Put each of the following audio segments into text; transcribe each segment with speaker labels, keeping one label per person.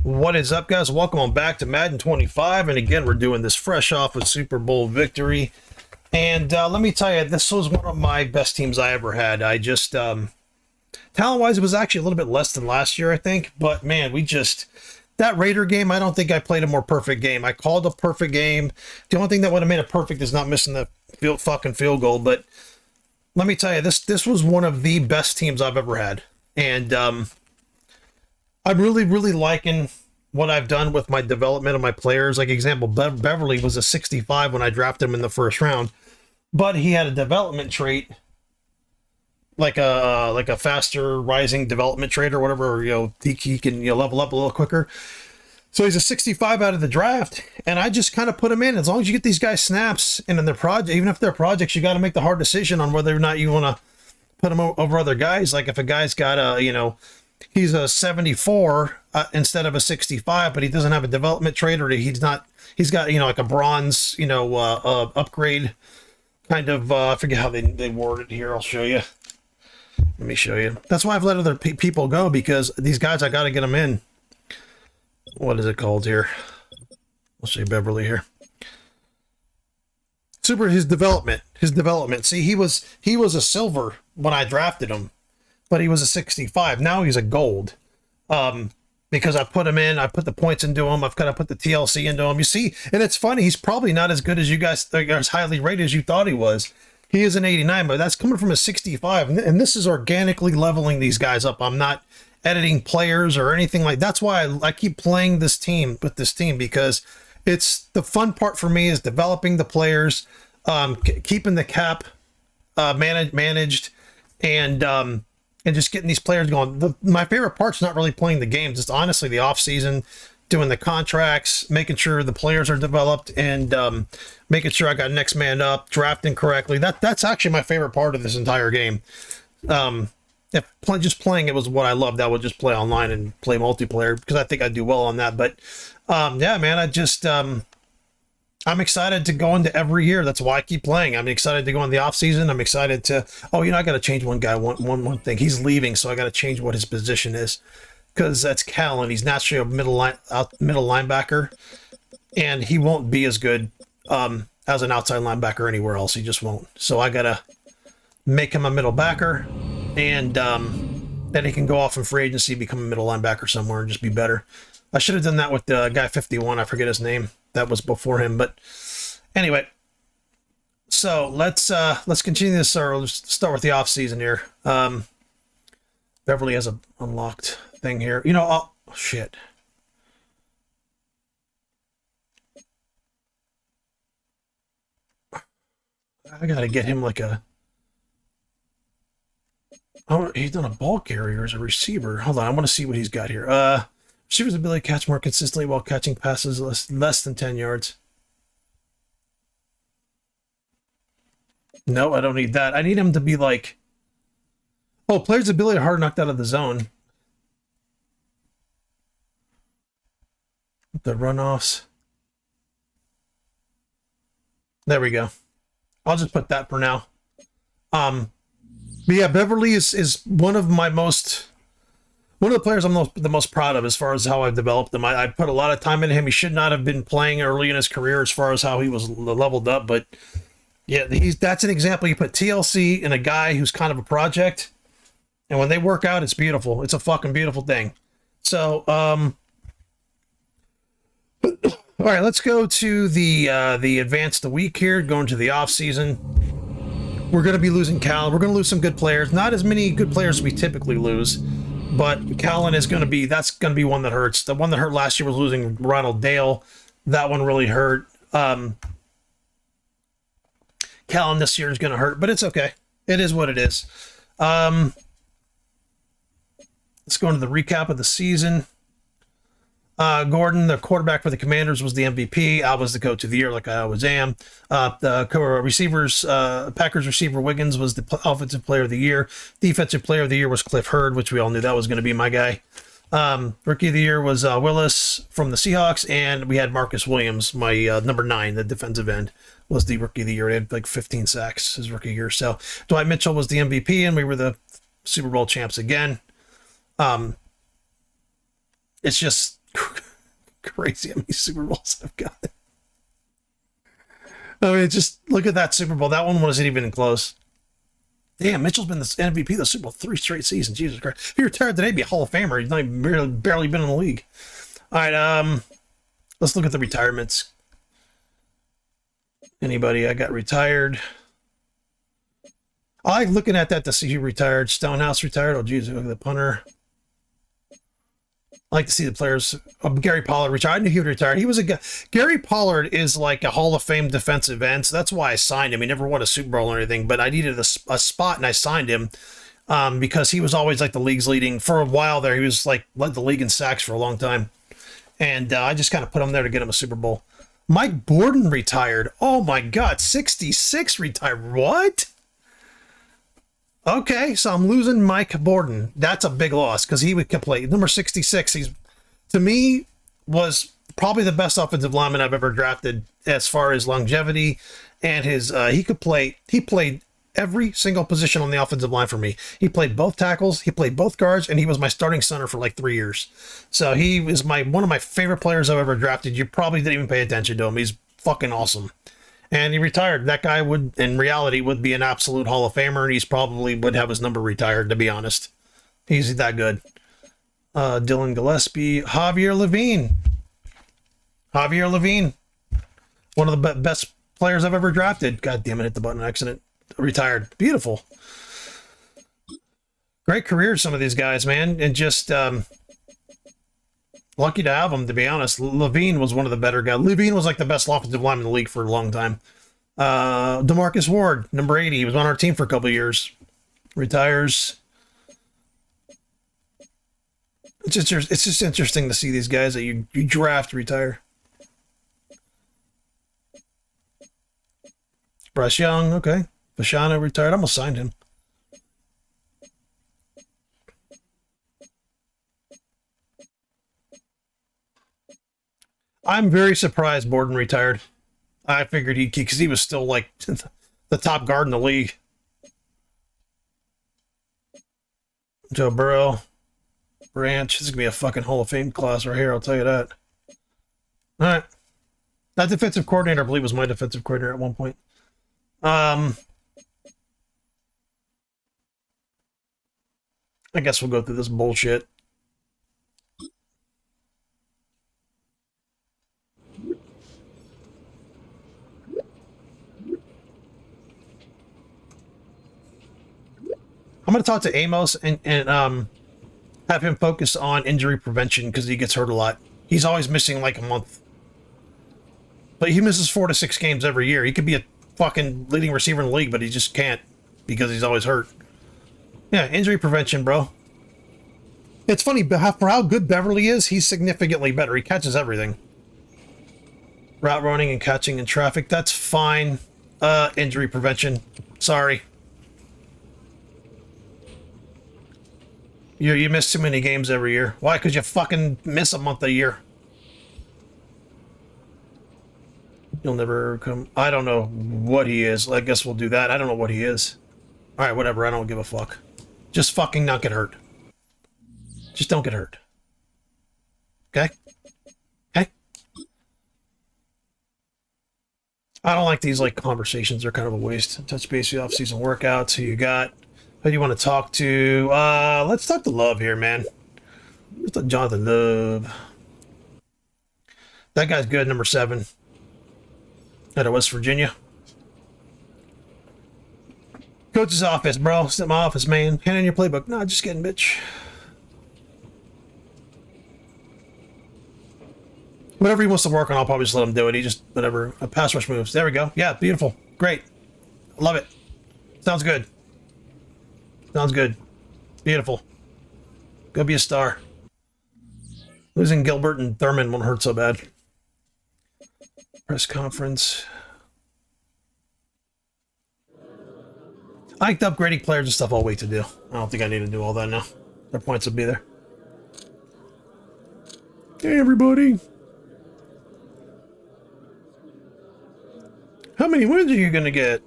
Speaker 1: What is up, guys? Welcome on back to Madden 25. And again, we're doing this fresh off a Super Bowl victory. And let me tell you, this was one of my best teams I ever had. I just, talent-wise, it was actually a little bit less than last year, I think. But man, that Raider game, I don't think I played a more perfect game. I called a perfect game. The only thing that would have made it perfect is not missing the field goal. But let me tell you, this was one of the best teams I've ever had. And I'm really liking what I've done with my development of my players. Like example, Beverly was a 65 when I drafted him in the first round, but he had a development trait, like a faster rising development trait or whatever. He can level up a little quicker. So he's a 65 out of the draft, and I just kind of put him in. As long as you get these guys snaps, and in their project, even if they're projects, you got to make the hard decision on whether or not you want to put him over other guys. Like if a guy's got he's a 74 instead of a 65, but he doesn't have a development trait, or he's got like a bronze upgrade kind of. I forget how they word it here. I'll show you. Let me show you. That's why I've let other people go, because these guys, I got to get them in. What is it called here? I'll show you Beverly here. His development. See, he was a silver when I drafted him, but he was a 65. Now he's a gold. Because I put him in, I put the points into him, I've kind of put the TLC into him. You see, and it's funny, he's probably not as good as you guys, as highly rated as you thought he was. He is an 89, but that's coming from a 65. And this is organically leveling these guys up. I'm not editing players or anything like that. That's why I keep playing this team with this team, because it's the fun part for me is developing the players, keeping the cap managed, and just getting these players going. My favorite part's not really playing the games. It's honestly the offseason, doing the contracts, making sure the players are developed, and making sure I got next man up, drafting correctly. That's actually my favorite part of this entire game. If just playing it was what I loved, I would just play online and play multiplayer, because I think I do well on that. But yeah, man, I'm excited to go into every year. That's why I keep playing. I'm excited to go in the off season. I'm excited to, I got to change one guy, one thing. He's leaving, so I got to change what his position is, because that's Callan. He's naturally a middle linebacker, and he won't be as good as an outside linebacker anywhere else. He just won't. So I got to make him a middle backer, and then he can go off in free agency, become a middle linebacker somewhere, and just be better. I should have done that with the guy 51. I forget his name. That was before him, but anyway. So let's continue this, or let's start with the off season here. Beverly has a unlocked thing here. Oh shit. I gotta get him like a. Oh, he's done a ball carrier as a receiver. Hold on, I want to see what he's got here. Receiver's ability to catch more consistently while catching passes less than 10 yards. No, I don't need that. I need him to be like... Oh, player's ability to hard knocked out of the zone. The runoffs. There we go. I'll just put that for now. But yeah, Beverly is one of the players I'm the most proud of as far as how I've developed him. I put a lot of time into him. He should not have been playing early in his career as far as how he was leveled up. But yeah, that's an example. You put TLC in a guy who's kind of a project, and when they work out, it's beautiful. It's a fucking beautiful thing. So, all right, let's go to the advance the week here, going to the off season. We're going to be losing Cal. We're going to lose some good players. Not as many good players as we typically lose, but Callan is going to be, that's going to be one that hurts. The one that hurt last year was losing Ronald Dale. That one really hurt. Callan this year is going to hurt, but it's okay. It is what it is. Let's go into the recap of the season. Gordon, the quarterback for the Commanders, was the MVP. I was the coach of the year, like I always am. The receivers, Packers receiver Wiggins was the offensive player of the year. Defensive player of the year was Cliff Hurd, which we all knew that was going to be my guy. Rookie of the year was Willis from the Seahawks, and we had Marcus Williams, my number 9, the defensive end, was the rookie of the year. He had like 15 sacks his rookie year. So Dwight Mitchell was the MVP, and we were the Super Bowl champs again. It's just Crazy how many Super Bowls I've got. I mean, just look at that Super Bowl. That one wasn't even close. Damn, Mitchell's been the MVP of the Super Bowl 3 straight seasons. Jesus Christ. If he retired today, he'd be a Hall of Famer. He's not even barely been in the league. All right, let's look at the retirements. Anybody I got retired? I like looking at that to see who retired. Stonehouse retired. Oh, geez, look at the punter. I like to see the players. Gary Pollard retired. I knew he would retire. He was a guy. Gary Pollard is like a Hall of Fame defensive end, so that's why I signed him. He never won a Super Bowl or anything, but I needed a spot, and I signed him because he was always like the league's leading. For a while there, he was like led the league in sacks for a long time, and I just kind of put him there to get him a Super Bowl. Mike Borden retired. Oh my God, 66 retired. What? Okay, so I'm losing Mike Borden. That's a big loss because he would play number 66. He's, to me, was probably the best offensive lineman I've ever drafted as far as longevity and his. He could play. He played every single position on the offensive line for me. He played both tackles. He played both guards, and he was my starting center for like 3 years. So he was one of my favorite players I've ever drafted. You probably didn't even pay attention to him. He's fucking awesome. And he retired. That guy would, in reality, would be an absolute Hall of Famer, and he's probably would have his number retired, to be honest. He's that good. Dylan Gillespie. Javier Levine. Javier Levine. One of the best players I've ever drafted. God damn it, hit the button accident. Retired. Beautiful. Great careers, some of these guys, man. And just lucky to have him, to be honest. Levine was one of the better guys. Levine was like the best offensive lineman in the league for a long time. DeMarcus Ward, number 80. He was on our team for a couple of years. Retires. It's just interesting to see these guys that you draft retire. Bryce Young, okay. Fashanu retired. I almost signed him. I'm very surprised Borden retired. I figured he'd keep, because he was still like the top guard in the league. Joe Burrow, Branch. This is going to be a fucking Hall of Fame class right here, I'll tell you that. All right. That defensive coordinator, I believe, was my defensive coordinator at one point. I guess we'll go through this bullshit. I'm going to talk to Amos and have him focus on injury prevention because he gets hurt a lot. He's always missing like a month. But he misses 4 to 6 games every year. He could be a fucking leading receiver in the league, but he just can't because he's always hurt. Yeah, injury prevention, bro. It's funny, but for how good Beverly is, he's significantly better. He catches everything. Route running and catching in traffic, that's fine. Injury prevention. Sorry. You miss too many games every year. Why? Because you fucking miss a month a year. You'll never come... I don't know what he is. I guess we'll do that. I don't know what he is. Alright, whatever. I don't give a fuck. Just fucking not get hurt. Just don't get hurt. Okay? Okay? I don't like these, like, conversations. They're kind of a waste. Touch base with off-season workouts. Who you got? Who do you want to talk to? Let's talk to Love here, man. Let's talk Jonathan Love. That guy's good, number 7. Out of West Virginia. Coach's office, bro. Sit in my office, man. Hand in your playbook. No, just kidding, bitch. Whatever he wants to work on, I'll probably just let him do it. He just, whatever. Pass rush moves. There we go. Yeah, beautiful. Great. Love it. Sounds good. Sounds good. Beautiful. Go be a star. Losing Gilbert and Thurman won't hurt so bad. Press conference. I like the upgrading players and stuff. I'll wait to do. I don't think I need to do all that now. Their points will be there. Hey, everybody. How many wins are you going to get?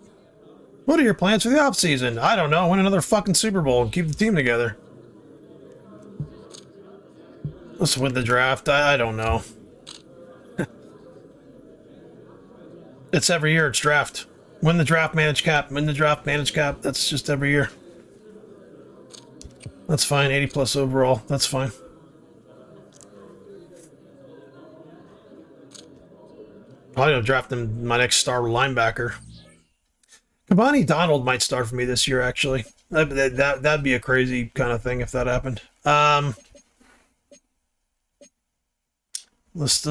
Speaker 1: What are your plans for the offseason? I don't know. Win another fucking Super Bowl and keep the team together. Let's win the draft. I don't know. It's every year. It's draft. Win the draft, manage cap. Win the draft, manage cap. That's just every year. That's fine. 80 plus overall. That's fine. Probably gonna draft him my next star linebacker. Kabani Donald might start for me this year. Actually, that'd be a crazy kind of thing if that happened. Let's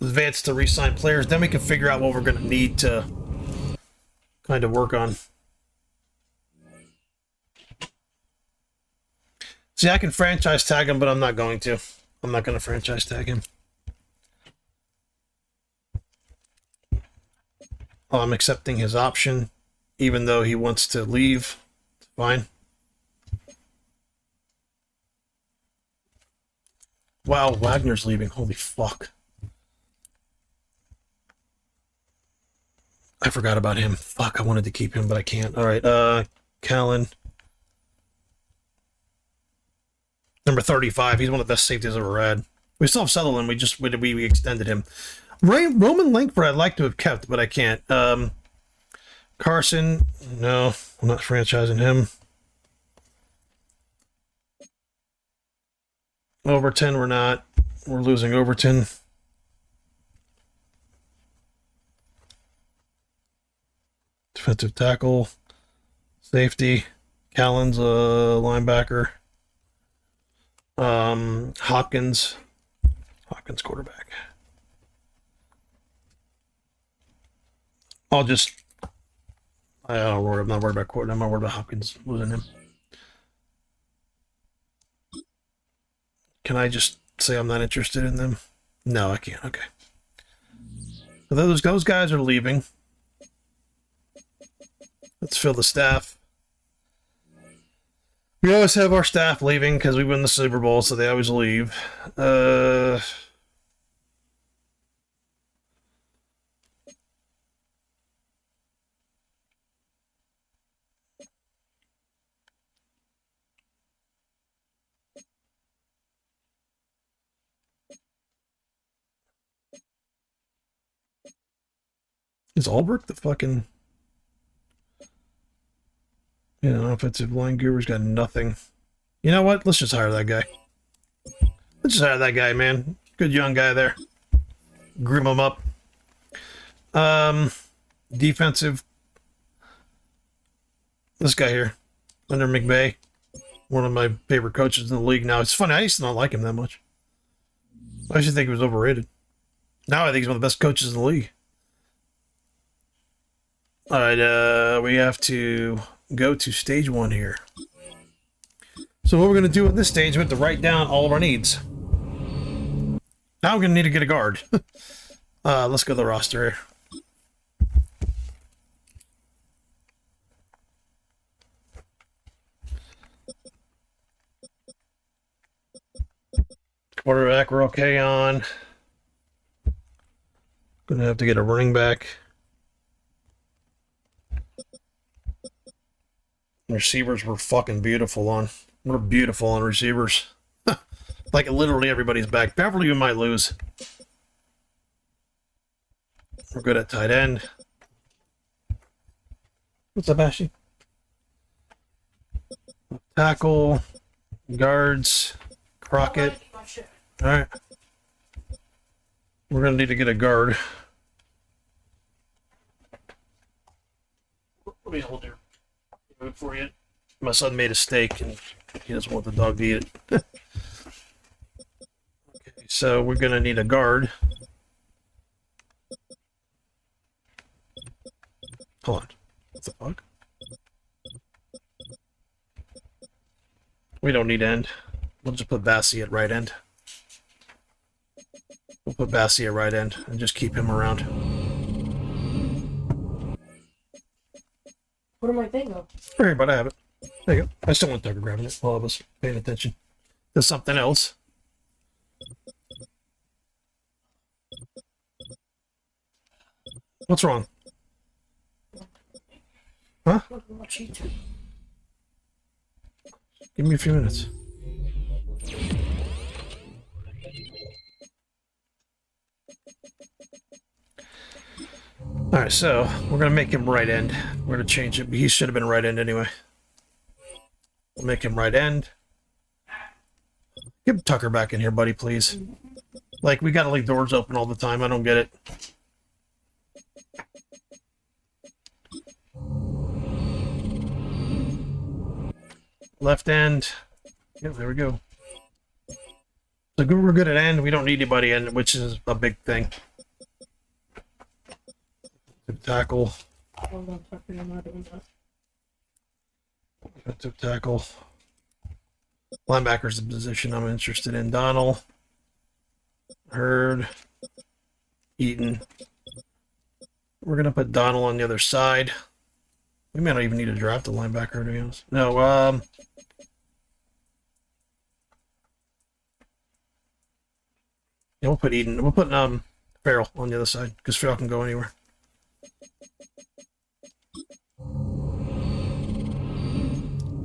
Speaker 1: advance to re-sign players. Then we can figure out what we're gonna need to kind of work on. See, I can franchise tag him, but I'm not going to. I'm not going to franchise tag him. I'm accepting his option, even though he wants to leave. It's fine. Wow, Wagner's leaving. Holy fuck. I forgot about him. Fuck, I wanted to keep him, but I can't. All right, Callan. Number 35. He's one of the best safeties I've ever had. We still have Sutherland. We extended him. Roman Langford I'd like to have kept, but I can't. Carson, no, I'm not franchising him. Overton, we're not. We're losing Overton. Defensive tackle, safety, Callan's a linebacker. Hopkins quarterback. I'm not worried about quarterback. I'm not worried about Hopkins losing him. Can I just say I'm not interested in them? No, I can't. Okay. So those guys are leaving. Let's fill the staff. We always have our staff leaving because we win the Super Bowl, so they always leave. Is Ulbrich the fucking... offensive line guru's got nothing. You know what? Let's just hire that guy. Let's just hire that guy, man. Good young guy there. Groom him up. Defensive. This guy here. Under McVay. One of my favorite coaches in the league now. It's funny, I used to not like him that much. I used to think he was overrated. Now I think he's one of the best coaches in the league. Alright, we have to go to stage 1 here. So what we're going to do at this stage, we have to write down all of our needs. Now we're going to need to get a guard. Let's go to the roster here. Quarterback, we're okay on. Gonna have to get a running back. Receivers were fucking beautiful on. We're beautiful on receivers. Like literally everybody's back. Beverly, we might lose. We're good at tight end. What's up, Ashley? Tackle, guards, Crockett. All right. We're gonna need to get a guard. Let me hold your food for you. My son made a steak and he doesn't want the dog to eat it. Okay, so we're gonna need a guard. Hold on. What the fuck? We don't need end. We'll just put Bassie at right end. We'll put Bassie at right end and just keep him around.
Speaker 2: What am I thinking of?
Speaker 1: All right, but I have it. There you go. I still want Tucker grabbing it while I was paying attention to something else. What's wrong? Huh? Give me a few minutes. All right, so we're gonna make him right end. We're gonna change it. He should have been right end anyway. We'll make him right end. Get Tucker back in here, buddy, please. Like, we gotta leave doors open all the time. I don't get it. Left end. Yeah, there we go. So we're good at end. We don't need anybody in, which is a big thing. Tackle. Defensive tackle. Linebacker's the position I'm interested in. Donald. Hurd. Eaton. We're going to put Donald on the other side. We may not even need to draft a linebacker, to be honest. No, yeah, we'll put Eaton. We'll put Farrell on the other side, because Farrell can go anywhere.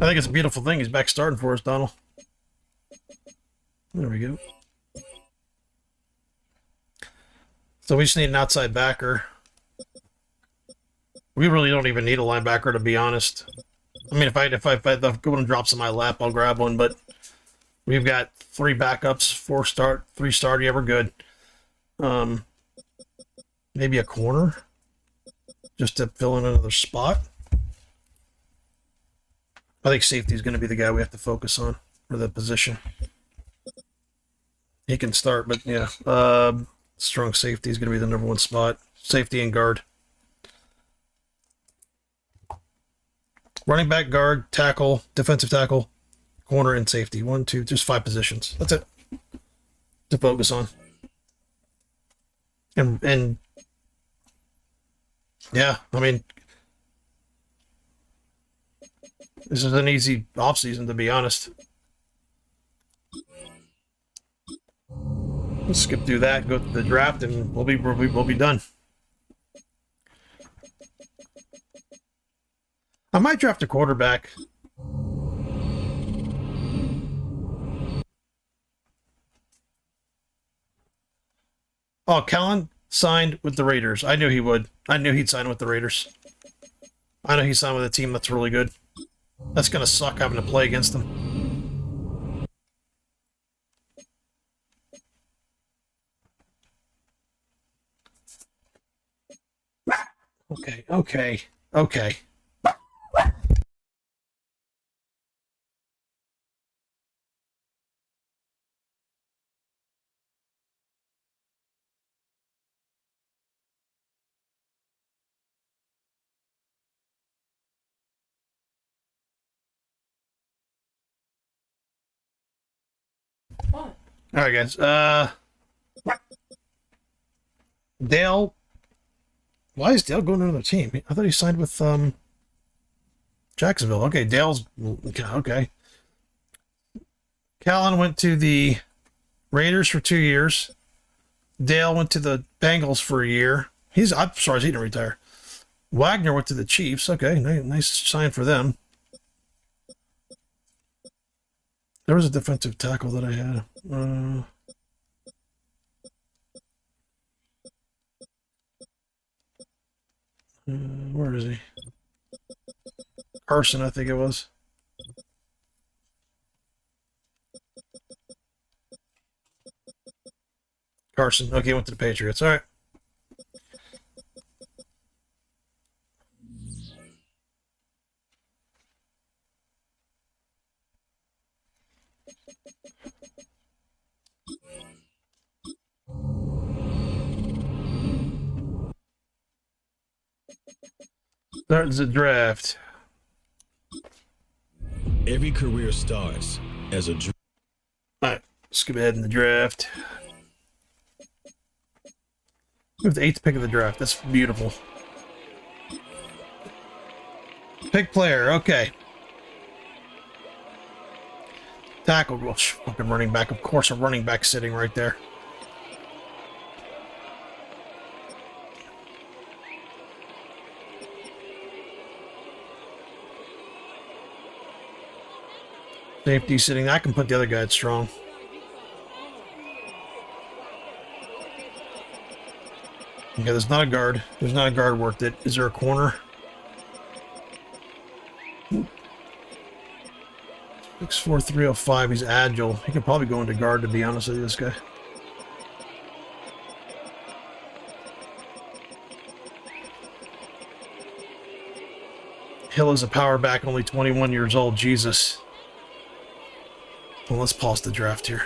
Speaker 1: I think it's a beautiful thing. He's back starting for us, Donald. There we go. So we just need an outside backer. We really don't even need a linebacker, to be honest. I mean, if I go and drops in my lap, I'll grab one. But we've got 3 backups, 4 start, 3 start. Yeah, we're good. Maybe a corner, just to fill in another spot. I think safety is going to be the guy we have to focus on for the position. He can start, but yeah, strong safety is going to be the number 1 spot. Safety and guard. Running back, guard, tackle, defensive tackle, corner, and safety. 1, 2, just 5 positions. That's it to focus on. And yeah, I mean, this is an easy offseason, to be honest. Let's skip through that, go to the draft, and we'll be done. I might draft a quarterback. Oh, Callan signed with the Raiders. I knew he would. I knew he'd sign with the Raiders. I know he signed with a team that's really good. That's going to suck having to play against them. Okay. All right, guys. Dale. Why is Dale going to another team? I thought he signed with Jacksonville. Okay, Dale's okay. Callan went to the Raiders for 2 years. Dale went to the Bengals for a year. I'm sorry, he didn't retire. Wagner went to the Chiefs. Okay, nice sign for them. There was a defensive tackle that I had. Where is he? Carson, I think it was. Carson. Okay, went to the Patriots. All right. Starts the draft.
Speaker 2: Every career starts as a dream.
Speaker 1: All right, let's go ahead in the draft. We have the 8th pick of the draft. That's beautiful. Pick player. Okay. Tackle. Well, fucking running back. Of course, a running back sitting right there. Safety sitting. I can put the other guy at strong. Okay, there's not a guard. There's not a guard worth it. Is there a corner? 6'4", 305. He's agile. He could probably go into guard, to be honest with you, this guy. Hill is a power back, only 21 years old. Jesus. Well, let's pause the draft here.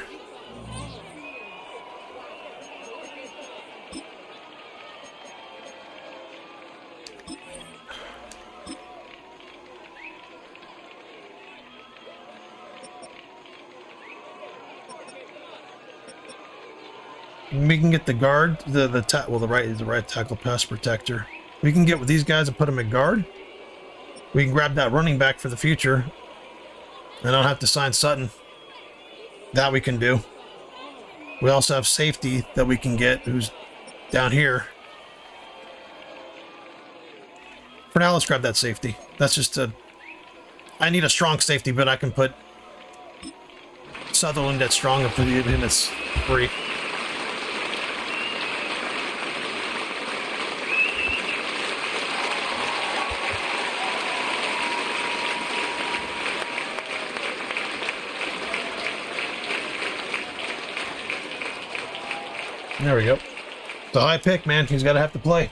Speaker 1: We can get the guard, the right tackle pass protector. We can get with these guys and put them at guard. We can grab that running back for the future. I don't have to sign Sutton. That we can do. We also have safety that we can get, who's down here. For now, let's grab that safety. That's just a... I need a strong safety, but I can put Sutherland at strong and put him as free. There we go. It's a high pick, man. He's got to have to play.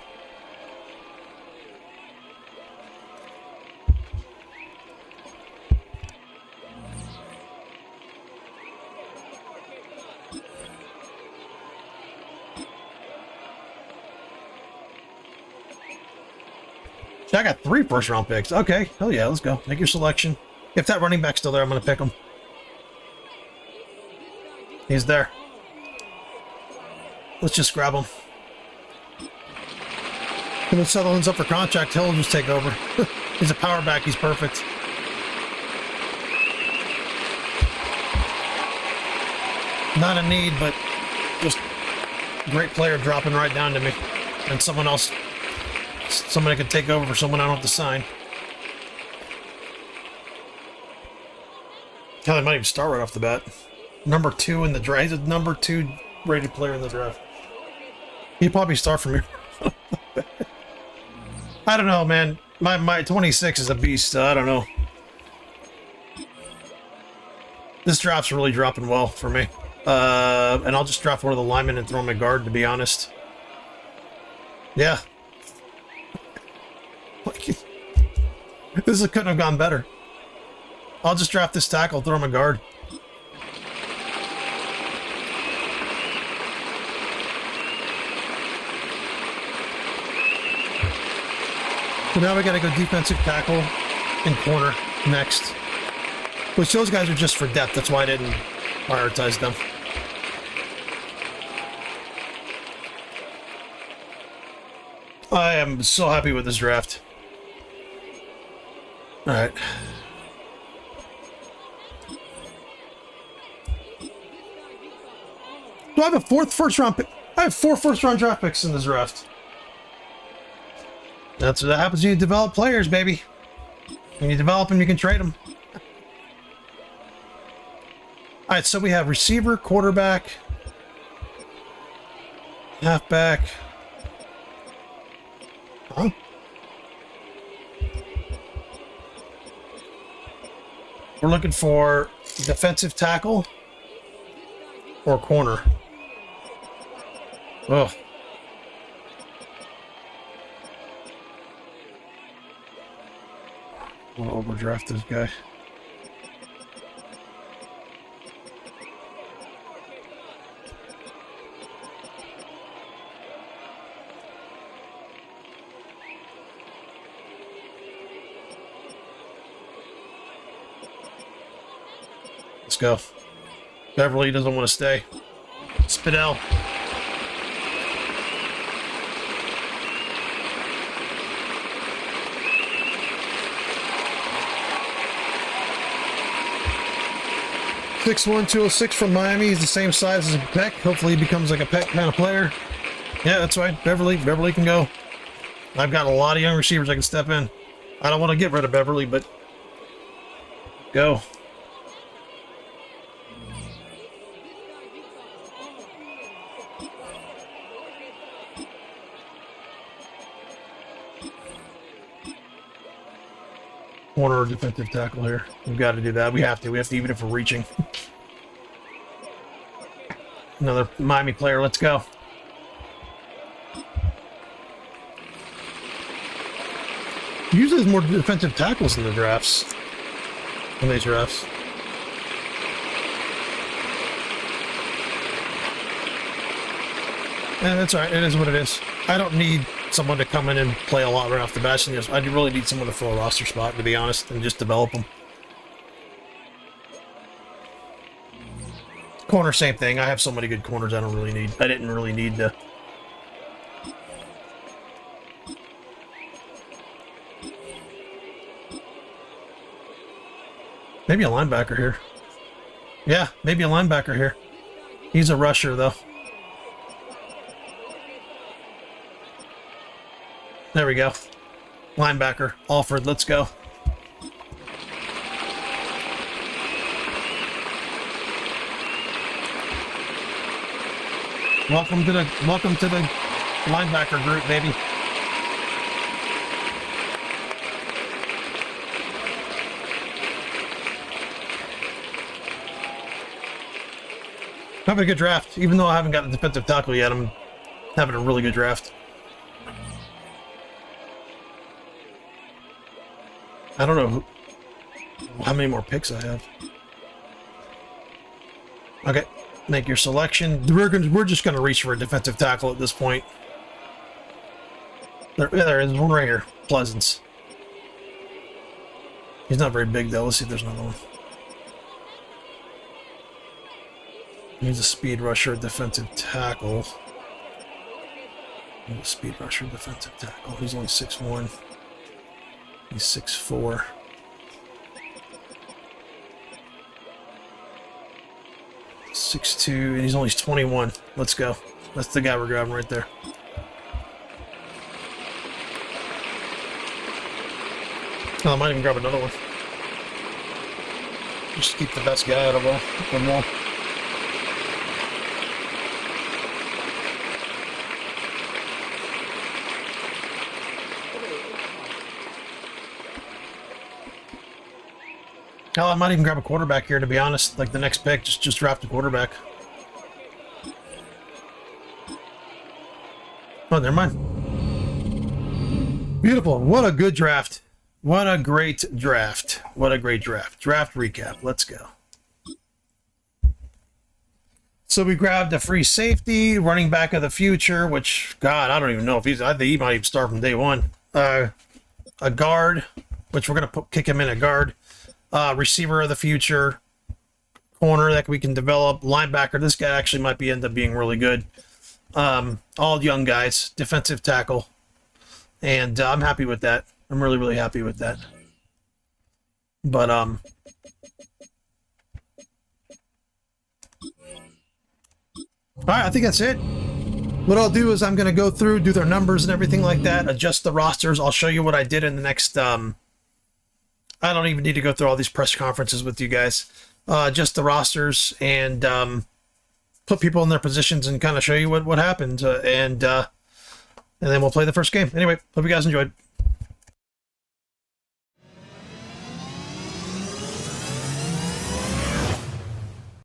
Speaker 1: I got 3 first-round picks. Okay, hell yeah, let's go. Make your selection. If that running back's still there, I'm going to pick him. He's there. Let's just grab him. And when Sutherland's up for contract, he'll just take over. He's a power back. He's perfect. Not a need, but just great player dropping right down to me. And someone else, somebody could take over for someone I don't have to sign. Hell, I might even start right off the bat. Number 2 in the draft. He's a number 2 rated player in the draft. He'd probably start from here. I don't know, man. My 26 is a beast. I don't know. This draft's really dropping well for me. And I'll just draft one of the linemen and throw him at guard, to be honest. Yeah. This couldn't have gone better. I'll just draft this tackle, throw him a guard. So now we got to go defensive tackle and corner next. Which those guys are just for depth. That's why I didn't prioritize them. I am so happy with this draft. All right. Do I have a 4th first-round pick? I have 4 first-round draft picks in this draft. That's what happens when you develop players, baby. When you develop them, you can trade them. All right, so we have receiver, quarterback, halfback. Huh? We're looking for defensive tackle or corner. Oh. I want to overdraft this guy. Let's go. Beverly doesn't want to stay. Spidell. (6'1", 206) from Miami. He's the same size as Peck. Hopefully he becomes like a Peck kind of player. Yeah, that's right. Beverly can go. I've got a lot of young receivers I can step in. I don't want to get rid of Beverly, but go. Corner or defensive tackle here. We've got to do that. We have to, even if we're reaching. Another Miami player. Let's go. Usually there's more defensive tackles in the drafts. In these drafts. Yeah, that's all right. It is what it is. I don't need someone to come in and play a lot right off the bat. I really need someone to fill a roster spot, to be honest, and just develop them. Corner, same thing. I have so many good corners I didn't really need to. Maybe a linebacker here. Yeah, maybe a linebacker here. He's a rusher, though. There we go. Linebacker. Alford, let's go. Welcome to the linebacker group, baby. Having a good draft. Even though I haven't got a defensive tackle yet, I'm having a really good draft. I don't know how many more picks I have. Okay, make your selection. We're just going to reach for a defensive tackle at this point. There is one right here. Pleasance. He's not very big, though. Let's see if there's another one. He's a speed rusher, defensive tackle. He's a speed rusher, defensive tackle. He's only 6'1". He's 6'4". He's 6'2", and he's only 21. Let's go. That's the guy we're grabbing right there. Oh, I might even grab another one. Just keep the best guy out of them all. Hell, I might even grab a quarterback here, to be honest. Like the next pick, just draft a quarterback. Oh, never mind. Beautiful. What a good draft. What a great draft. What a great draft. Draft recap. Let's go. So we grabbed a free safety, running back of the future, which, God, I don't even know if I think he might even start from day one. A guard, which we're going to kick him in at guard. Receiver of the future, corner that we can develop, linebacker. This guy actually might end up being really good. All young guys, defensive tackle, and I'm happy with that. I'm really, really happy with that. But all right, I think that's it. What I'll do is I'm going to go through, do their numbers and everything like that, adjust the rosters. I'll show you what I did in the next. I don't even need to go through all these press conferences with you guys. Just the rosters and put people in their positions and kind of show you what happened. And then we'll play the first game. Anyway, hope you guys enjoyed.